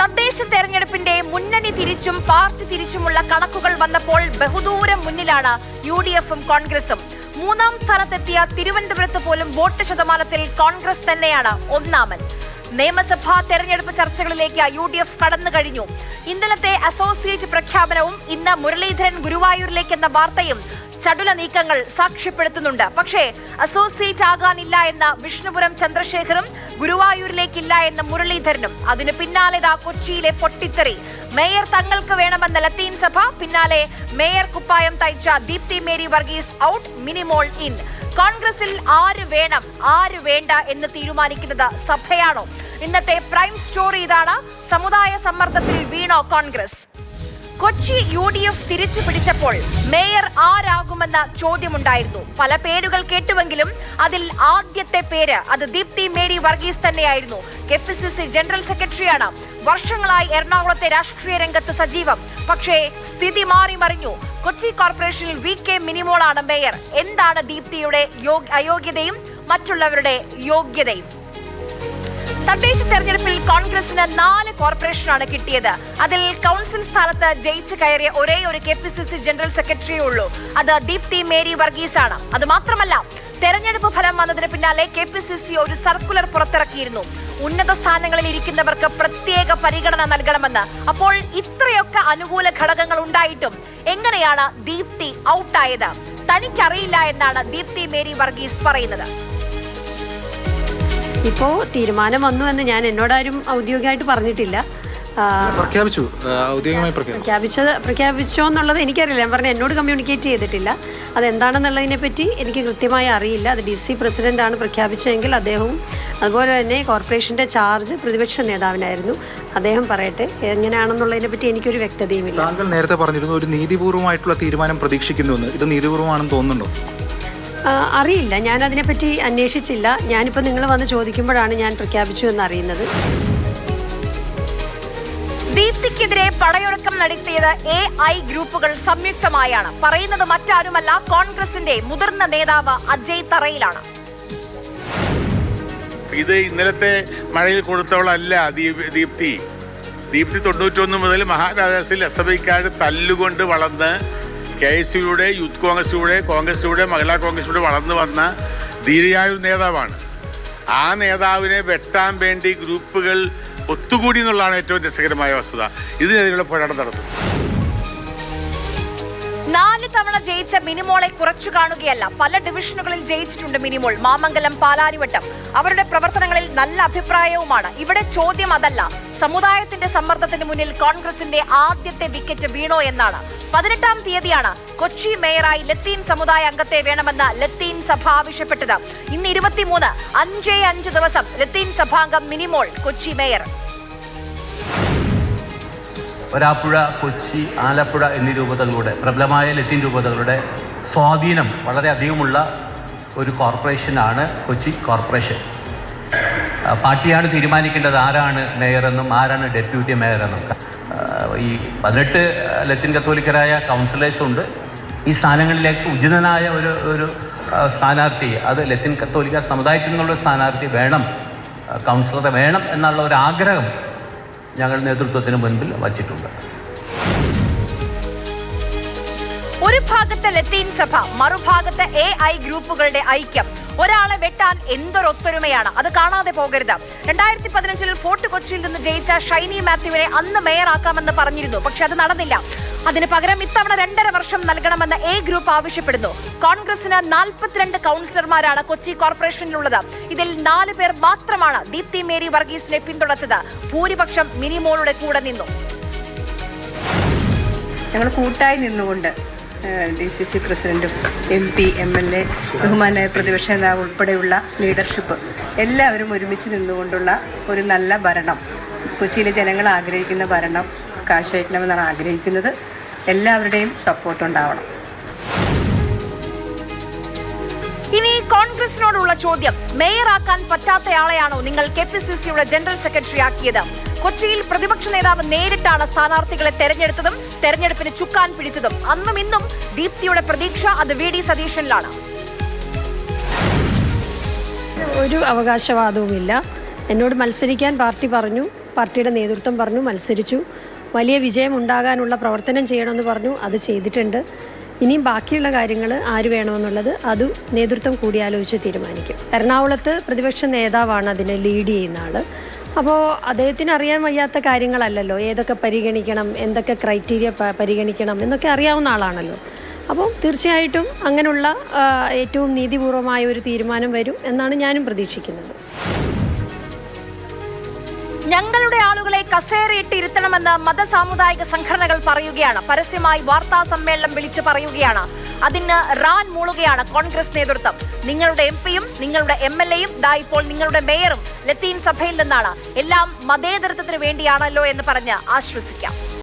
തദ്ദേശ തെരഞ്ഞെടുപ്പിന്റെ മുന്നണി തിരിച്ചും പാർട്ടി തിരിച്ചുമുള്ള കണക്കുകൾ വന്നപ്പോൾ ബഹുദൂരം മുന്നിലാണ് UDFും കോൺഗ്രസും. മൂന്നാം സ്ഥാനത്തെത്തിയ തിരുവനന്തപുരത്ത് പോലും വോട്ട് ശതമാനത്തിൽ കോൺഗ്രസ് തന്നെയാണ് ഒന്നാമൻ. നിയമസഭാ തെരഞ്ഞെടുപ്പ് ചർച്ചകളിലേക്ക് UDF കടന്നു കഴിഞ്ഞു. ഇന്നലത്തെ അസോസിയേറ്റ് പ്രഖ്യാപനവും ഇന്ന് മുരളീധരൻ ഗുരുവായൂരിലേക്കെന്ന വാർത്തയും ചടുല നീക്കങ്ങൾ സാക്ഷ്യപ്പെടുത്തുന്നുണ്ട്. പക്ഷേ അസോസിയേറ്റ് ആകാനില്ല എന്ന വിഷ്ണുപുരം ചന്ദ്രശേഖറും ഗുരുവായൂരിലേക്കില്ല എന്ന മുരളീധരനും. അതിനു പിന്നാലെ കൊച്ചിയിലെ പൊട്ടിത്തെറി. മേയർ തങ്ങൾക്ക് വേണമെന്ന ലത്തീൻ സഭ, പിന്നാലെ മേയർ കുപ്പായം തയ്ച്ച ദീപ്തി മേരി വർഗീസ് ഔട്ട്, മിനിമോൾ ഇൻ. കോൺഗ്രസിൽ ആര് വേണം ആര് വേണ്ട എന്ന് തീരുമാനിക്കുന്നത് സഭയാണോ? ഇന്നത്തെ പ്രൈം സ്റ്റോറി ഇതാണ്. സമുദായ സമ്മർദ്ദത്തിൽ വീണോ കോൺഗ്രസ്? കൊച്ചി UDF തിരിച്ചു പിടിച്ചപ്പോൾ മേയർ ആരാകുമെന്ന ചോദ്യമുണ്ടായിരുന്നു. പല പേരുകൾ കേട്ടുവെങ്കിലും അതിൽ ആദ്യത്തെ പേര് അത് ദീപ്തി മേരി വർഗീസ് തന്നെയായിരുന്നു. KPCC ജനറൽ സെക്രട്ടറിയാണ്. വർഷങ്ങളായി എറണാകുളത്തെ രാഷ്ട്രീയ രംഗത്ത് സജീവം. പക്ഷേ സ്ഥിതി മാറി മറിഞ്ഞു. കൊച്ചി കോർപ്പറേഷനിൽ VK മിനിമോളാണ് മേയർ. എന്താണ് ദീപ്തിയുടെ അയോഗ്യതയും മറ്റുള്ളവരുടെ യോഗ്യതയും? തദ്ദേശ തെരഞ്ഞെടുപ്പിൽ കോൺഗ്രസിന് 4 കോർപ്പറേഷനാണ് കിട്ടിയത്. അതിൽ കൗൺസിൽ സ്ഥാനത്ത് ജയിച്ചു കയറിയ ഒരേ ഒരു KPCC ജനറൽ സെക്രട്ടറിയേ ഉള്ളൂ. അത് ദീപ്തി മേരി വർഗീസ് ആണ്. അത് മാത്രമല്ല, തെരഞ്ഞെടുപ്പ് ഫലം വന്നതിന് പിന്നാലെ KPCC ഒരു സർക്കുലർ പുറത്തിറക്കിയിരുന്നു. ഉന്നത സ്ഥാനങ്ങളിൽ ഇരിക്കുന്നവർക്ക് പ്രത്യേക പരിഗണന നൽകണമെന്ന്. അപ്പോൾ ഇത്രയൊക്കെ അനുകൂല ഘടകങ്ങൾ ഉണ്ടായിട്ടും എങ്ങനെയാണ് ദീപ്തി ഔട്ടായത്? തനിക്കറിയില്ല എന്നാണ് ദീപ്തി മേരി വർഗീസ് പറയുന്നത്. ഇപ്പോൾ തീരുമാനം വന്നു എന്ന് എന്നോടാരും ഔദ്യോഗികമായിട്ട് പറഞ്ഞിട്ടില്ല. പ്രഖ്യാപിച്ചോ എന്നുള്ളത് എനിക്കറിയില്ല. ഞാൻ പറഞ്ഞ എന്നോട് കമ്മ്യൂണിക്കേറ്റ് ചെയ്തിട്ടില്ല. അതെന്താണെന്നുള്ളതിനെ പറ്റി എനിക്ക് കൃത്യമായി അറിയില്ല. അത് DC പ്രസിഡന്റാണ് പ്രഖ്യാപിച്ചതെങ്കിൽ അദ്ദേഹവും അതുപോലെ തന്നെ കോർപ്പറേഷന്റെ ചാർജ് പ്രതിപക്ഷ നേതാവിനായിരുന്നു. അദ്ദേഹം പറയട്ടെ എങ്ങനെയാണെന്നുള്ളതിനെ പറ്റി എനിക്കൊരു വ്യക്തതയുമില്ല. താങ്കൾ നേരത്തെ പറഞ്ഞിരുന്നു ഒരു നീതിപൂർവമായിട്ടുള്ള തീരുമാനം പ്രതീക്ഷിക്കുന്നുവെന്ന്. ഇത് നീതിപൂർവമാണെന്ന് തോന്നുന്നുണ്ടോ? അറിയില്ല, ഞാൻ അതിനെപ്പറ്റി അന്വേഷിച്ചില്ല. ഞാനിപ്പോൾ നിങ്ങൾ വന്ന് ചോദിക്കുമ്പോഴാണ് ഞാൻ പ്രഖ്യാപിച്ചു എന്നറിയുന്നത്. ദീപ്തിക്കെതിരെ പടയൊരുക്കം നടത്തിയത് AI ഗ്രൂപ്പുകൾ സംയുക്തമായാണ്. പറയുന്നത് മറ്റാരുമല്ല, കോൺഗ്രസിന്റെ മുതിർന്ന നേതാവ് അജയ് തറയിലാണ്. ഇത് ഇന്നലത്തെ മഴയിൽ കൊടുത്തവളല്ല ദീപ്തി. 91 മുതൽ മഹാരാജാസിൽ SFIക്കാർ തല്ലുകൊണ്ട് വളർന്ന് KSUയുടെ, യൂത്ത് കോൺഗ്രസിലൂടെ മഹിളാ കോൺഗ്രസിലൂടെ വളർന്നു വന്ന ധീരയായ ഒരു നേതാവാണ്. ആ നേതാവിനെ വെട്ടാൻ വേണ്ടി ഗ്രൂപ്പുകൾ ഒത്തുകൂടി എന്നുള്ളതാണ് ഏറ്റവും രസകരമായ വസ്തുത. ഇതിനെതിരെയുള്ള പോരാട്ടം നടത്തും. 4 തവണ ജയിച്ച മിനിമോളെ കുറച്ചു കാണുകയല്ല. പല ഡിവിഷനുകളിൽ ജയിച്ചിട്ടുണ്ട് മിനിമോൾ. മാമംഗലം, പാലാരിവട്ടം. അവരുടെ പ്രവർത്തനങ്ങളിൽ നല്ല അഭിപ്രായവുമാണ്. ഇവിടെ ചോദ്യം അതല്ല. സമുദായത്തിന്റെ സമ്മർദ്ദത്തിന് മുന്നിൽ കോൺഗ്രസിന്റെ ആദ്യത്തെ വിക്കറ്റ് വീണോ എന്നാണ്. 18-ാം തീയതിയാണ് കൊച്ചി മേയറായി ലത്തീൻ സമുദായ അംഗത്തെ വേണമെന്ന് ലത്തീൻ സഭ ആവശ്യപ്പെട്ടത്. ഇന്ന് 23, 5 ദിവസം ലത്തീൻ സഭാംഗം മിനിമോൾ കൊച്ചി മേയർ. വരാപ്പുഴ, കൊച്ചി, ആലപ്പുഴ എന്നീ രൂപതകളുടെ പ്രബലമായ ലത്തീൻ രൂപതകളുടെ സ്വാധീനം വളരെ അധികമുള്ള ഒരു കോർപ്പറേഷനാണ് കൊച്ചി കോർപ്പറേഷൻ. പാർട്ടിയാണ് തീരുമാനിക്കേണ്ടത് ആരാണ് മേയറെന്നും ആരാണ് ഡെപ്യൂട്ടി മേയറെന്നും. ഈ 18 ലത്തീൻ കത്തോലിക്കരായ കൗൺസിലേഴ്സ് ഉണ്ട്. ഈ സ്ഥാനങ്ങളിലേക്ക് ഉചിതനായ ഒരു സ്ഥാനാർത്ഥി, അത് ലത്തീൻ കത്തോലിക്ക സമുദായത്തിൽ നിന്നുള്ള സ്ഥാനാർത്ഥി വേണം, കൗൺസിലറെ വേണം എന്നുള്ള ഒരു ആഗ്രഹം ഞങ്ങൾ നേതൃത്വത്തിന് മുൻപിൽ വച്ചിട്ടുണ്ട്. ഒരു ഭാഗത്ത് ലത്തീൻ സഭ, മറുഭാഗത്ത് AI ഗ്രൂപ്പുകളുടെ ഐക്യം. ഒരാളെ വെട്ടാൻ എന്തൊരൊത്തൊരുമയാണ്. അത് കാണാതെ പോകരുത്. 2015-ൽ ഫോർട്ട് കൊച്ചിയിൽ നിന്ന് ജയിച്ച ഷൈനി മാത്യുവിനെ അന്ന് മേയറാക്കാമെന്ന് പറഞ്ഞിരുന്നു. പക്ഷെ അത് നടന്നില്ല. അതിന് പകരം ഇത്തവണ 2.5 വർഷം നൽകണമെന്ന് A ഗ്രൂപ്പ് ആവശ്യപ്പെടുന്നു. കോൺഗ്രസിന് 42 കൗൺസിലർമാരാണ് കൊച്ചി കോർപ്പറേഷനിലുള്ളത്. ഇതിൽ 4 പേർ മാത്രമാണ് ദീപ്തി മേരി വർഗീസിനെ പിന്തുണച്ചത്. ഭൂരിപക്ഷം മിനിമോളുടെ കൂടെ നിന്നു. ഞങ്ങൾ കൂട്ടായി നിന്നുകൊണ്ട് DCC പ്രസിഡന്റും MP, MLA, ബഹുമാനായ പ്രതിപക്ഷ നേതാവ് ഉൾപ്പെടെയുള്ള ലീഡർഷിപ്പ് എല്ലാവരും ഒരുമിച്ച് നിന്നുകൊണ്ടുള്ള ഒരു നല്ല ഭരണം, കൊച്ചിയിലെ ജനങ്ങൾ ആഗ്രഹിക്കുന്ന ഭരണം കാഴ്ചവെക്കണമെന്നാണ് ആഗ്രഹിക്കുന്നത്. എല്ലാവരുടെയും സപ്പോർട്ട് ഉണ്ടാവണം. ഇനി കോൺഗ്രസിനോടുള്ള ചോദ്യം, മേയറാക്കാൻ പറ്റാത്തയാളെയാണോ നിങ്ങൾ KPCCയുടെ ജനറൽ സെക്രട്ടറി ആക്കിയത്? കൊച്ചിയിൽ പ്രതിപക്ഷ നേതാവ് നേരിട്ടാണ് സ്ഥാനാർത്ഥികളെ തെരഞ്ഞെടുത്തതും തെരഞ്ഞെടുപ്പിന് ചുക്കാൻ പിടിച്ചതും. അന്നും ഇന്നും ദീപ്തിയുടെ പ്രതീക്ഷ അത് VD സതീശനിലാണ്. ഒരു അവകാശവാദവുമില്ല. എന്നോട് മത്സരിക്കാൻ പാർട്ടി പറഞ്ഞു. പാർട്ടിയുടെ നേതൃത്വം പറഞ്ഞു, മത്സരിച്ചു. വലിയ വിജയം ഉണ്ടാകാനുള്ള പ്രവർത്തനം ചെയ്യണമെന്ന് പറഞ്ഞു, അത് ചെയ്തിട്ടുണ്ട്. ഇനിയും ബാക്കിയുള്ള കാര്യങ്ങൾ ആര് വേണമെന്നുള്ളത് അത് നേതൃത്വം കൂടിയാലോചിച്ച് തീരുമാനിക്കും. എറണാകുളത്ത് പ്രതിപക്ഷ നേതാവാണ് അതിനെ ലീഡ് ചെയ്യുന്ന ആൾ. അപ്പോൾ അദ്ദേഹത്തിന് അറിയാൻ വയ്യാത്ത കാര്യങ്ങളല്ലല്ലോ, ഏതൊക്കെ പരിഗണിക്കണം, എന്തൊക്കെ ക്രൈറ്റീരിയ പരിഗണിക്കണം എന്നൊക്കെ അറിയാവുന്ന ആളാണല്ലോ. അപ്പോൾ തീർച്ചയായിട്ടും അങ്ങനെയുള്ള ഏറ്റവും നീതിപൂർവമായ ഒരു തീരുമാനം വരും എന്നാണ് ഞാനും പ്രതീക്ഷിക്കുന്നത്. ഞങ്ങളുടെ ആളുകളെ കസേരയിട്ട് ഇരുത്തണമെന്ന് മതസാമുദായിക സംഘടനകൾ പറയുകയാണ്. പരസ്യമായി വാർത്താ സമ്മേളനം വിളിച്ചു പറയുകയാണ്. അതിന് റാൻ മൂളുകയാണ് കോൺഗ്രസ് നേതൃത്വം. നിങ്ങളുടെ എംപിയും നിങ്ങളുടെ MLAയും ഇപ്പോൾ നിങ്ങളുടെ മേയറും ലത്തീൻ സഭയിൽ നിന്നാണ്. എല്ലാം മതേതരത്വത്തിന് വേണ്ടിയാണല്ലോ എന്ന് പറഞ്ഞ് ആശ്വസിക്കാം.